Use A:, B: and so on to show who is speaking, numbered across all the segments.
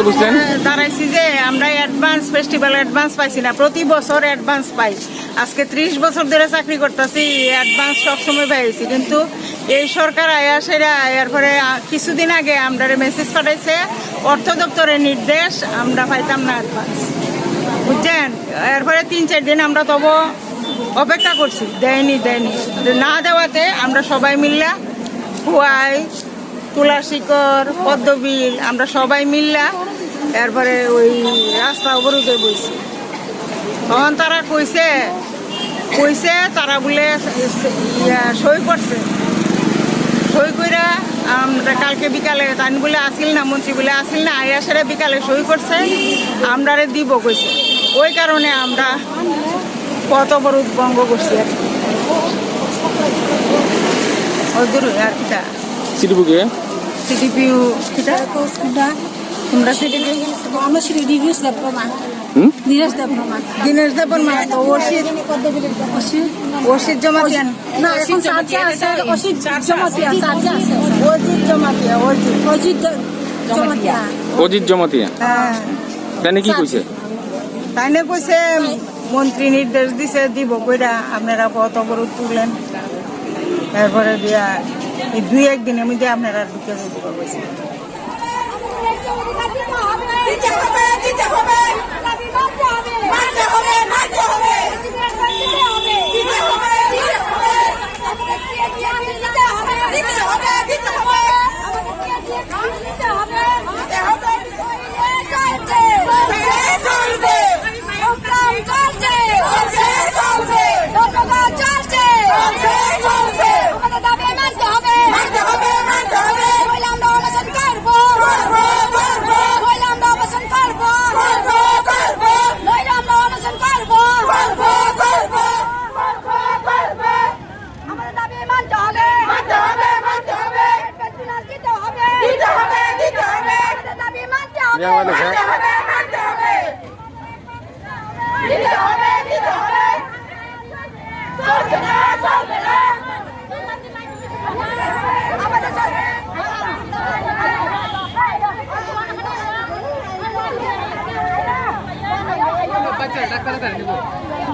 A: বুঝলেন
B: দাঁড়াইছি যে আমরা অ্যাডভান্স ফেস্টিভ্যাল অ্যাডভান্স পাইছি না, প্রতি বছর অ্যাডভান্স পাই। আজকে 30 বছর ধরে চাকরি করতেছি, অ্যাডভান্স সবসময় পাইছি, কিন্তু এই সরকার আয়া সেরা এরপরে কিছুদিন আগে আমরা মেসেজ পাঠাইছে অর্থ দপ্তরের নির্দেশ আমরা পাইতাম না অ্যাডভান্স, বুঝছেন। এরপরে 3-4 দিন আমরা তবু অপেক্ষা করছি, দেয়নি না দেওয়াতে আমরা সবাই মিল্লা হুয়াই তুলাশিকর পদ্মবিল আমরা সবাই মিল্লা এরপরে ওই রাস্তা অবরোধে বইছি। তখন তারা কইছে তারা বলে সই করছে, সই কইরা আমরা কালকে বিকালে তাই বলে আসিল না, মন্ত্রী বলে আসিল না, আয়া সেরা বিকালে সই করছে আমরা দিব কইছে। ওই কারণে আমরা পথ অবরোধ ভঙ্গ করছি আর কি। ওদের আর কিটা
A: সিটিপুকে
B: সিডিপিউ কিটা তোমরা সিডিপিউ
C: আমরা সিডিপিউ দেবরমা
B: দিনেশ দেববর্মা তো ওষিদ জমাতিয়ান
C: না এখন সার্জা আছে অসিত জমাতিয়া সার্জা আছে
A: অজিত জমাতিয়া
B: হ্যাঁ
A: তাই কি কইছে?
B: তাইনে কইছে মন্ত্রী নির্দেশ দিছে দিব কইরা আপনারা পথ অবরোধ তুললেন, এরপরে দিয়া এই 2-1 দিনের মধ্যে আপনারা ঢুকে দিব কইছে।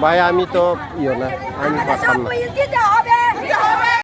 D: ভাই আমি তো ইয়ে না, আমি পারতাম না।